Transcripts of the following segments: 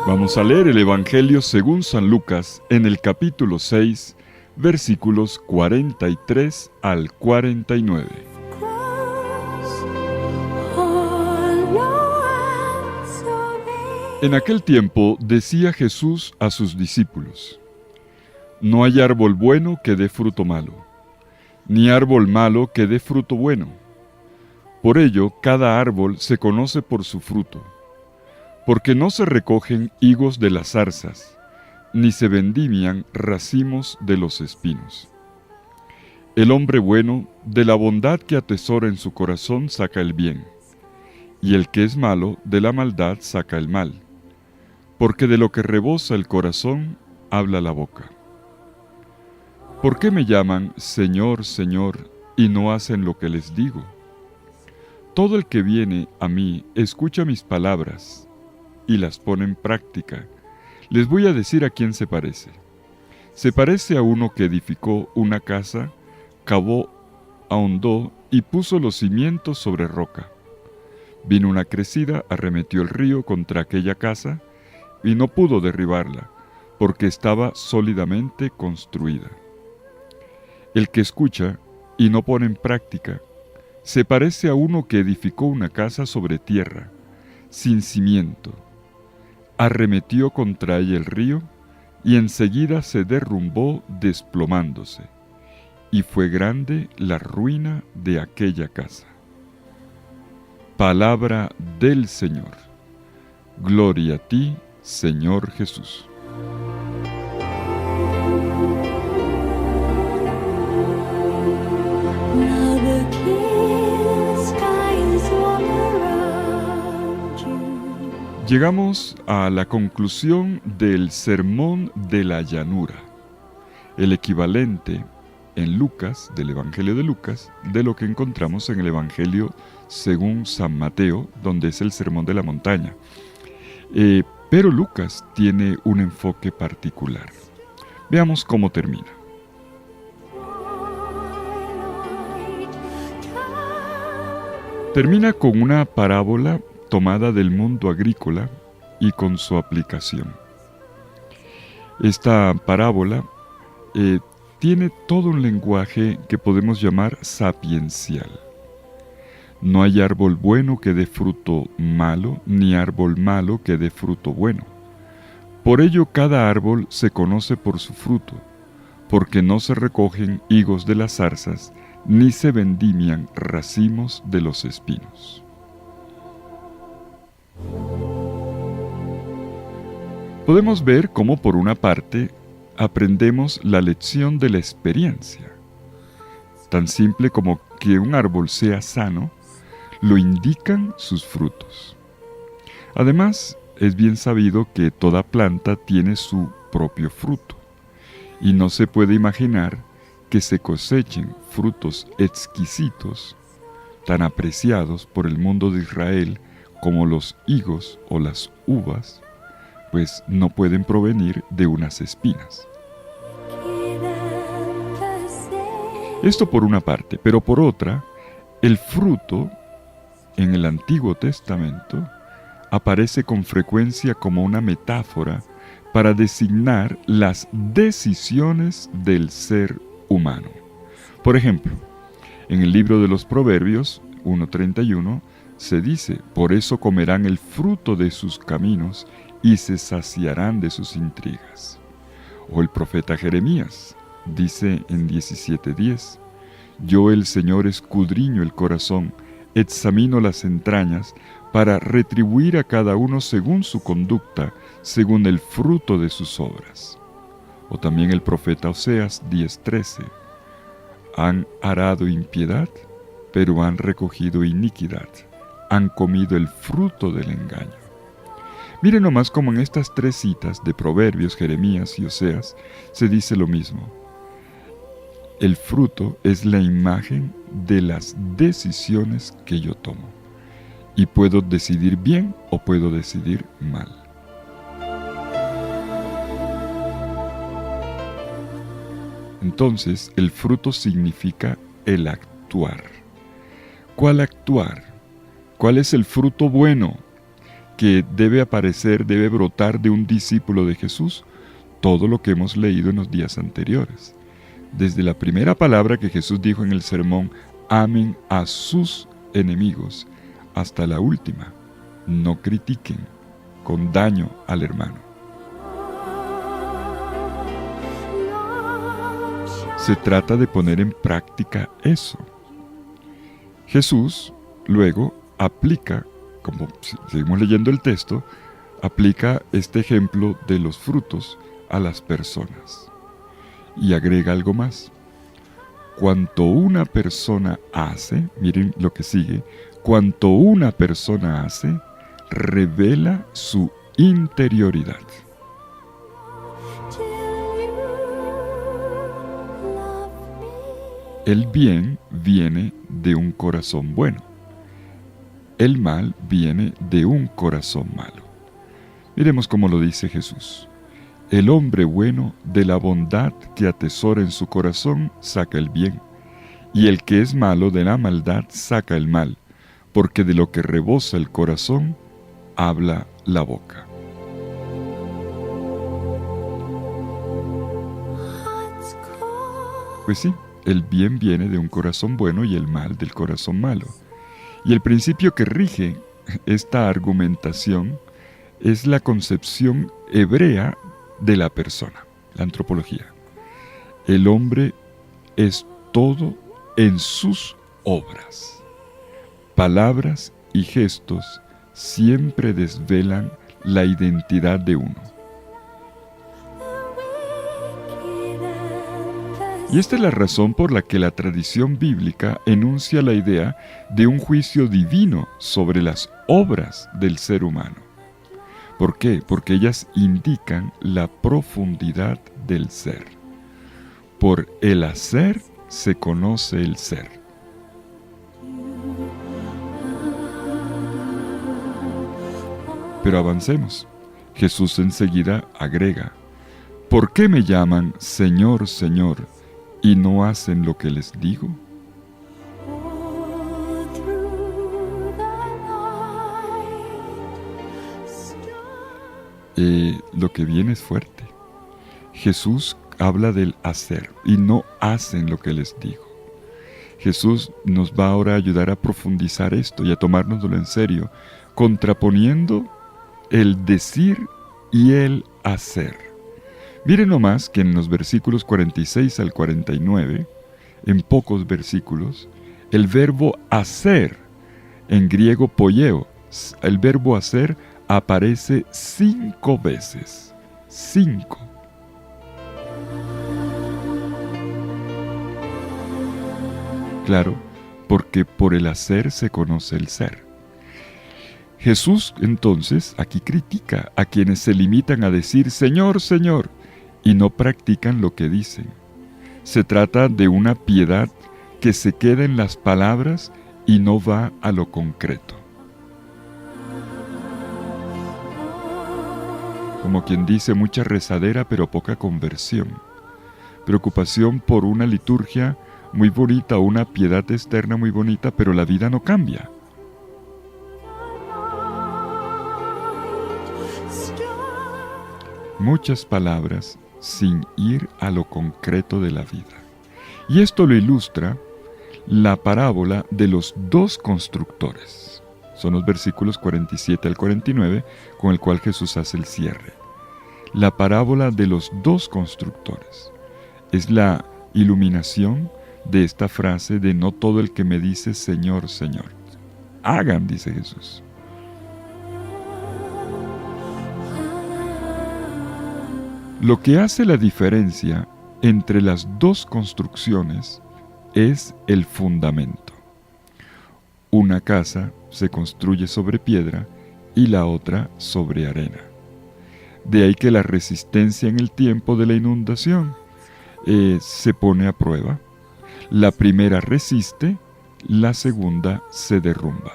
Vamos a leer el Evangelio según San Lucas en el capítulo 6, versículos 43 al 49. En aquel tiempo decía Jesús a sus discípulos: No hay árbol bueno que dé fruto malo, ni árbol malo que dé fruto bueno. Por ello, cada árbol se conoce por su fruto. Porque no se recogen higos de las zarzas, ni se vendimian racimos de los espinos. El hombre bueno, de la bondad que atesora en su corazón, saca el bien, y el que es malo, de la maldad saca el mal. Porque de lo que rebosa el corazón, habla la boca. ¿Por qué me llaman Señor, Señor, y no hacen lo que les digo? Todo el que viene a mí escucha mis palabras y las pone en práctica. Les voy a decir a quién se parece. Se parece a uno que edificó una casa, cavó, ahondó y puso los cimientos sobre roca. Vino una crecida, arremetió el río contra aquella casa y no pudo derribarla, porque estaba sólidamente construida. El que escucha y no pone en práctica, se parece a uno que edificó una casa sobre tierra, sin cimiento. Arremetió contra ella el río, y enseguida se derrumbó desplomándose, y fue grande la ruina de aquella casa. Palabra del Señor. Gloria a ti, Señor Jesús. Llegamos a la conclusión del Sermón de la Llanura, el equivalente en Lucas, del Evangelio de Lucas, de lo que encontramos en el Evangelio según San Mateo, donde es el Sermón de la Montaña. Pero Lucas tiene un enfoque particular. Veamos cómo termina. Termina con una parábola tomada del mundo agrícola y con su aplicación. Esta parábola tiene todo un lenguaje que podemos llamar sapiencial. No hay árbol bueno que dé fruto malo, ni árbol malo que dé fruto bueno. Por ello cada árbol se conoce por su fruto, porque no se recogen higos de las zarzas, ni se vendimian racimos de los espinos. Podemos ver cómo, por una parte, aprendemos la lección de la experiencia. Tan simple como que un árbol sea sano, lo indican sus frutos. Además, es bien sabido que toda planta tiene su propio fruto, y no se puede imaginar que se cosechen frutos exquisitos, tan apreciados por el mundo de Israel como los higos o las uvas, pues no pueden provenir de unas espinas. Esto por una parte, pero por otra, el fruto en el Antiguo Testamento aparece con frecuencia como una metáfora para designar las decisiones del ser humano. Por ejemplo, en el libro de los Proverbios 1:31 se dice: por eso comerán el fruto de sus caminos y se saciarán de sus intrigas. O el profeta Jeremías dice en 17:10: yo el Señor escudriño el corazón, examino las entrañas, para retribuir a cada uno según su conducta, según el fruto de sus obras. O también el profeta Oseas 10:13: han arado impiedad, pero han recogido iniquidad, han comido el fruto del engaño. Miren nomás cómo en estas tres citas de Proverbios, Jeremías y Oseas se dice lo mismo. El fruto es la imagen de las decisiones que yo tomo. Y puedo decidir bien o puedo decidir mal. Entonces, el fruto significa el actuar. ¿Cuál actuar? ¿Cuál es el fruto bueno? que debe aparecer, debe brotar de un discípulo de Jesús, todo lo que hemos leído en los días anteriores. Desde la primera palabra que Jesús dijo en el sermón, amen a sus enemigos, hasta la última, no critiquen con daño al hermano. Se trata de poner en práctica eso. Jesús luego aplica, como seguimos leyendo el texto, aplica este ejemplo de los frutos a las personas. Y agrega algo más. Cuanto una persona hace, miren lo que sigue, cuanto una persona hace, revela su interioridad. El bien viene de un corazón bueno. El mal viene de un corazón malo. Miremos cómo lo dice Jesús. El hombre bueno de la bondad que atesora en su corazón saca el bien, y el que es malo de la maldad saca el mal, porque de lo que rebosa el corazón habla la boca. Pues sí, el bien viene de un corazón bueno y el mal del corazón malo. Y el principio que rige esta argumentación es la concepción hebrea de la persona, la antropología. El hombre es todo en sus obras. Palabras y gestos siempre desvelan la identidad de uno. Y esta es la razón por la que la tradición bíblica enuncia la idea de un juicio divino sobre las obras del ser humano. ¿Por qué? Porque ellas indican la profundidad del ser. Por el hacer se conoce el ser. Pero avancemos. Jesús enseguida agrega, ¿por qué me llaman Señor, Señor, y no hacen lo que les digo? Lo que viene es fuerte. Jesús habla del hacer y no hacen lo que les digo. Jesús nos va ahora a ayudar a profundizar esto y a tomárnoslo en serio, contraponiendo el decir y el hacer. Miren nomás que en los versículos 46 al 49, en pocos versículos, el verbo hacer, en griego poieo, el verbo hacer aparece 5 veces. 5. Claro, porque por el hacer se conoce el ser. Jesús, entonces, aquí critica a quienes se limitan a decir Señor, Señor, y no practican lo que dicen. Se trata de una piedad que se queda en las palabras y no va a lo concreto. Como quien dice, mucha rezadera pero poca conversión. Preocupación por una liturgia muy bonita, una piedad externa muy bonita, pero la vida no cambia. Muchas palabras sin ir a lo concreto de la vida. Y esto lo ilustra la parábola de los 2 constructores. Son los versículos 47 al 49 con el cual Jesús hace el cierre. La parábola de los 2 constructores es la iluminación de esta frase de no todo el que me dice Señor, Señor. Hagan, dice Jesús. Lo que hace la diferencia entre las 2 construcciones es el fundamento. Una casa se construye sobre piedra y la otra sobre arena. De ahí que la resistencia en el tiempo de la inundación se pone a prueba. La primera resiste, la segunda se derrumba.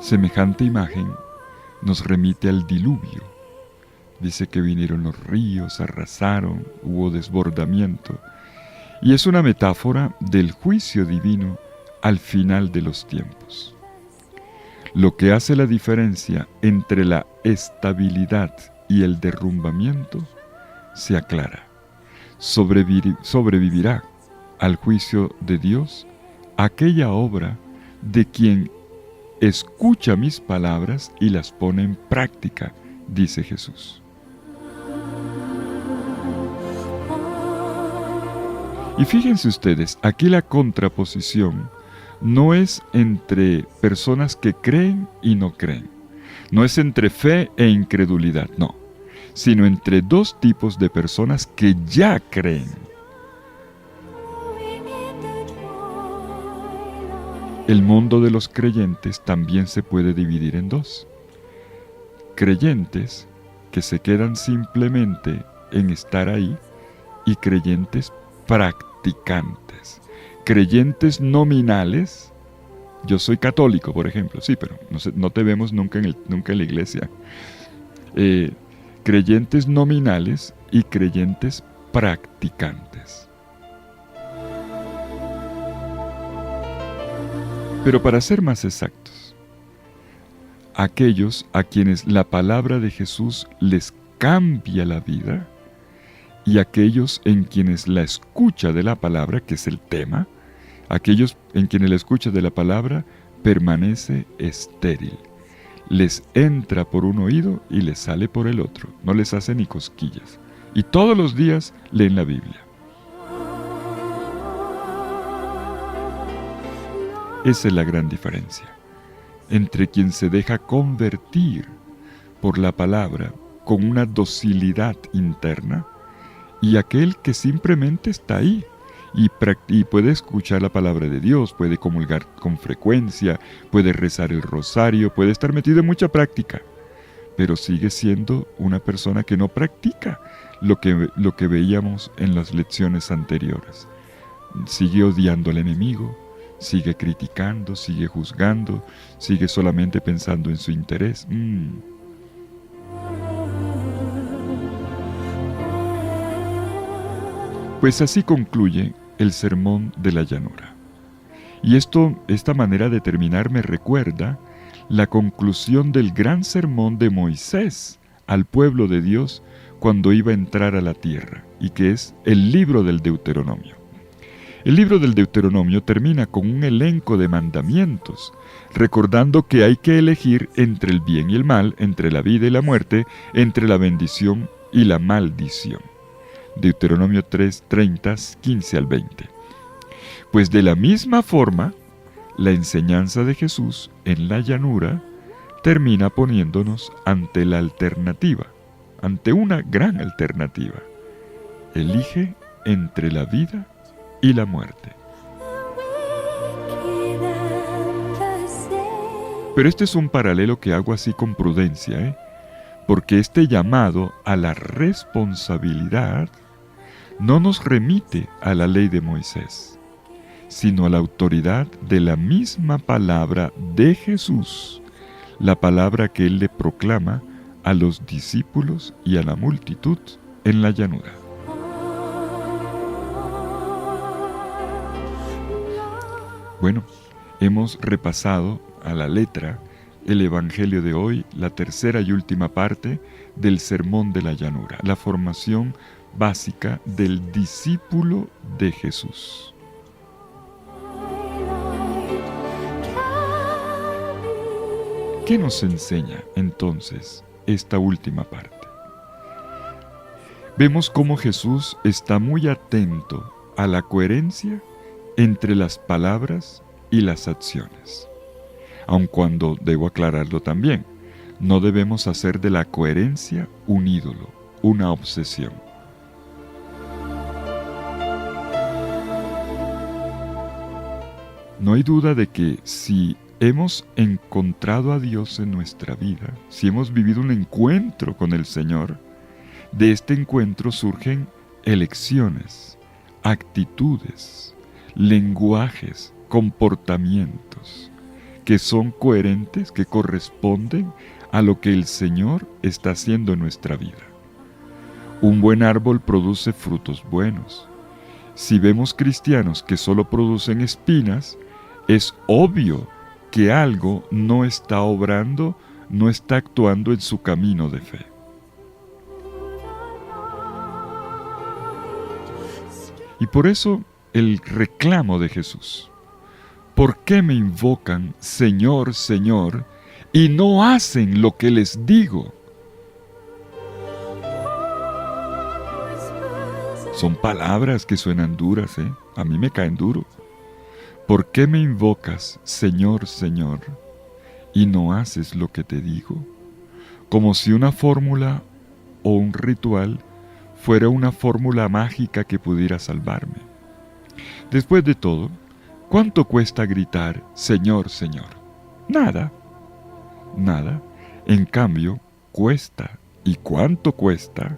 Semejante imagen nos remite al diluvio. Dice que vinieron los ríos, arrasaron, hubo desbordamiento. Y es una metáfora del juicio divino al final de los tiempos. Lo que hace la diferencia entre la estabilidad y el derrumbamiento se aclara. Sobrevivirá al juicio de Dios aquella obra de quien escucha mis palabras y las pone en práctica, dice Jesús. Y fíjense ustedes, aquí la contraposición no es entre personas que creen y no creen. No es entre fe e incredulidad, no. Sino entre dos tipos de personas que ya creen. El mundo de los creyentes también se puede dividir en dos. Creyentes que se quedan simplemente en estar ahí y creyentes practicantes. Creyentes nominales. Yo soy católico, por ejemplo, sí, pero no te vemos nunca en la iglesia. Creyentes nominales y creyentes practicantes. Pero para ser más exactos, aquellos a quienes la palabra de Jesús les cambia la vida y aquellos en quienes la escucha de la palabra, que es el tema, aquellos en quienes la escucha de la palabra permanece estéril. Les entra por un oído y les sale por el otro. No les hace ni cosquillas. Y todos los días leen la Biblia. Esa es la gran diferencia entre quien se deja convertir por la palabra con una docilidad interna y aquel que simplemente está ahí y puede escuchar la palabra de Dios, puede comulgar con frecuencia, puede rezar el rosario, puede estar metido en mucha práctica, pero sigue siendo una persona que no practica lo que veíamos en las lecciones anteriores. Sigue odiando al enemigo, sigue criticando, sigue juzgando, sigue solamente pensando en su interés. Pues así concluye el sermón de la llanura. Y esta manera de terminar me recuerda la conclusión del gran sermón de Moisés al pueblo de Dios cuando iba a entrar a la tierra, y que es el libro del Deuteronomio. El libro del Deuteronomio termina con un elenco de mandamientos, recordando que hay que elegir entre el bien y el mal, entre la vida y la muerte, entre la bendición y la maldición. Deuteronomio 3:30, 15 al 20. Pues de la misma forma, la enseñanza de Jesús en la llanura termina poniéndonos ante la alternativa, ante una gran alternativa. Elige entre la vida y la muerte. Pero este es un paralelo que hago así con prudencia, porque este llamado a la responsabilidad no nos remite a la ley de Moisés, sino a la autoridad de la misma palabra de Jesús, la palabra que Él le proclama a los discípulos y a la multitud en la llanura. Bueno, hemos repasado a la letra el Evangelio de hoy, la tercera y última parte del Sermón de la Llanura, la formación básica del discípulo de Jesús. ¿Qué nos enseña entonces esta última parte? Vemos cómo Jesús está muy atento a la coherencia entre las palabras y las acciones. Aun cuando, debo aclararlo también, no debemos hacer de la coherencia un ídolo, una obsesión. No hay duda de que si hemos encontrado a Dios en nuestra vida, si hemos vivido un encuentro con el Señor, de este encuentro surgen elecciones, actitudes, lenguajes, comportamientos que son coherentes, que corresponden a lo que el Señor está haciendo en nuestra vida. Un buen árbol produce frutos buenos. Si vemos cristianos que solo producen espinas, es obvio que algo no está obrando, no está actuando en su camino de fe. Y por eso el reclamo de Jesús. ¿Por qué me invocan Señor, Señor, y no hacen lo que les digo? Son palabras que suenan duras, ¿eh? A mí me caen duro. ¿Por qué me invocas, Señor, Señor, y no haces lo que te digo? Como si una fórmula o un ritual fuera una fórmula mágica que pudiera salvarme. Después de todo, ¿cuánto cuesta gritar, Señor, Señor? Nada, nada. En cambio, cuesta, ¿y cuánto cuesta?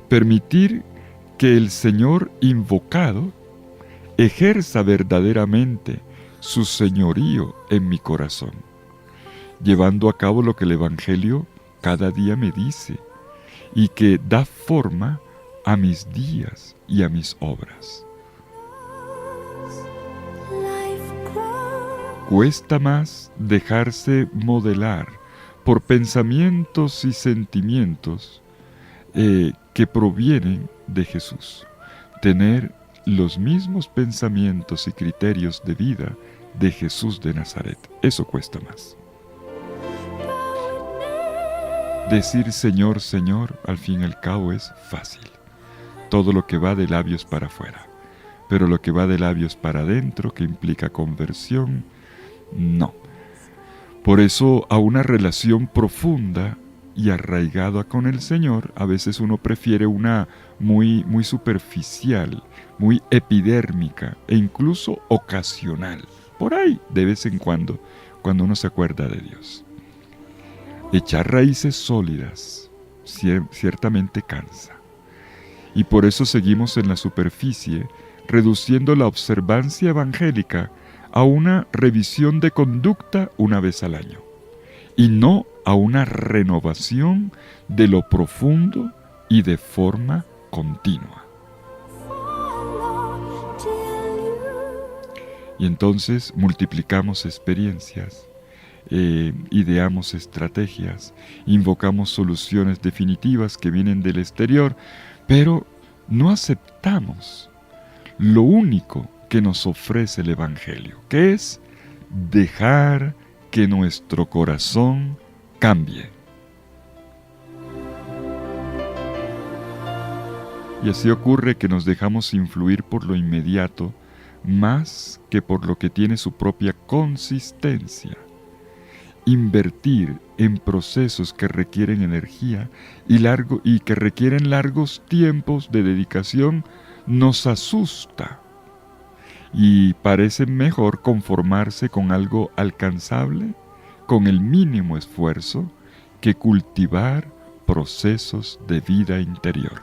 Permitir que el Señor invocado ejerza verdaderamente su señorío en mi corazón, llevando a cabo lo que el Evangelio cada día me dice y que da forma a mis días y a mis obras. Cuesta más dejarse modelar por pensamientos y sentimientos que provienen de Jesús, tener los mismos pensamientos y criterios de vida de Jesús de Nazaret. Eso cuesta más. Decir Señor, Señor, al fin y al cabo es fácil. Todo lo que va de labios para afuera. Pero lo que va de labios para adentro, que implica conversión, no. Por eso a una relación profunda y arraigada con el Señor, a veces uno prefiere una muy superficial, muy epidérmica e incluso ocasional. Por ahí, de vez en cuando uno se acuerda de Dios. Echar raíces sólidas ciertamente cansa. Y por eso seguimos en la superficie, reduciendo la observancia evangélica a una revisión de conducta una vez al año, y no a una renovación de lo profundo y de forma continua. Y entonces multiplicamos experiencias, ideamos estrategias, invocamos soluciones definitivas que vienen del exterior, pero no aceptamos lo único que nos ofrece el Evangelio, que es dejar que nuestro corazón cambie. Y así ocurre que nos dejamos influir por lo inmediato más que por lo que tiene su propia consistencia. Invertir en procesos que requieren energía y que requieren largos tiempos de dedicación nos asusta. Y parece mejor conformarse con algo alcanzable, con el mínimo esfuerzo, que cultivar procesos de vida interior.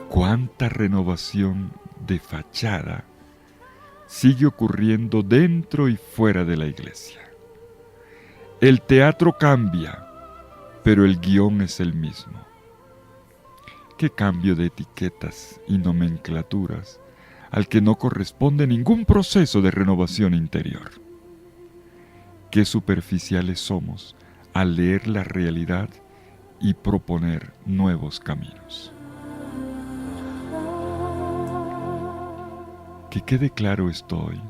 ¿Cuánta renovación de fachada sigue ocurriendo dentro y fuera de la iglesia? El teatro cambia, pero el guión es el mismo. ¿Qué cambio de etiquetas y nomenclaturas al que no corresponde ningún proceso de renovación interior? Qué superficiales somos al leer la realidad y proponer nuevos caminos. Que quede claro esto hoy.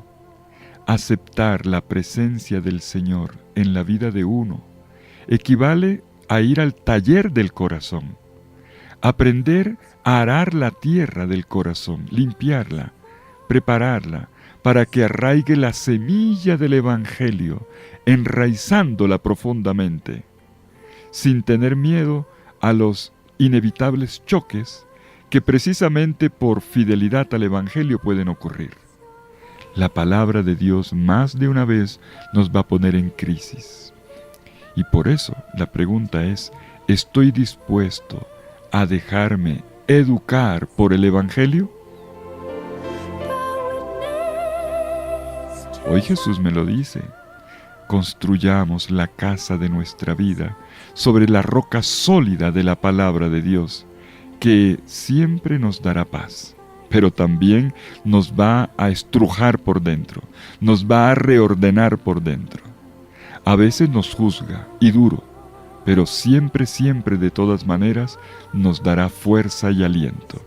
Aceptar la presencia del Señor en la vida de uno equivale a ir al taller del corazón, aprender a arar la tierra del corazón, limpiarla, prepararla para que arraigue la semilla del Evangelio, enraizándola profundamente, sin tener miedo a los inevitables choques que precisamente por fidelidad al Evangelio pueden ocurrir. La palabra de Dios más de una vez nos va a poner en crisis. Y por eso la pregunta es, ¿estoy dispuesto a dejarme educar por el Evangelio? Hoy Jesús me lo dice. construyamos la casa de nuestra vida sobre la roca sólida de la palabra de Dios, que siempre nos dará paz, pero también nos va a estrujar por dentro, nos va a reordenar por dentro. A veces nos juzga y duro, pero siempre, siempre de todas maneras nos dará fuerza y aliento.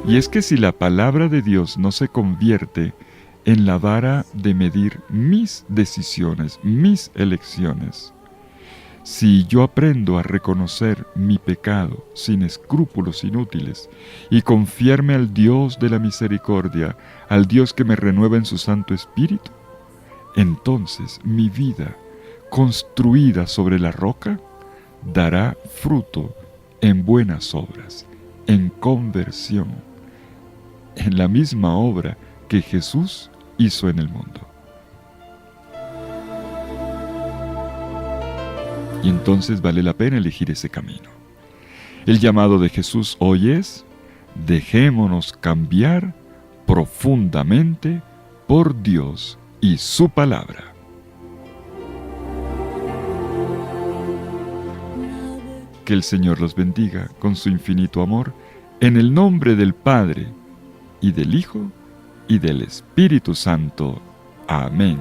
Y es que si la palabra de Dios no se convierte en la vara de medir mis decisiones, mis elecciones, si yo aprendo a reconocer mi pecado sin escrúpulos inútiles y confiarme al Dios de la misericordia, al Dios que me renueva en su Santo Espíritu, entonces mi vida, construida sobre la roca, dará fruto en buenas obras, en conversión, en la misma obra que Jesús hizo en el mundo. Y entonces vale la pena elegir ese camino. El llamado de Jesús hoy es: dejémonos cambiar profundamente por Dios y su palabra. Que el Señor los bendiga con su infinito amor, en el nombre del Padre, y del Hijo, y del Espíritu Santo. Amén.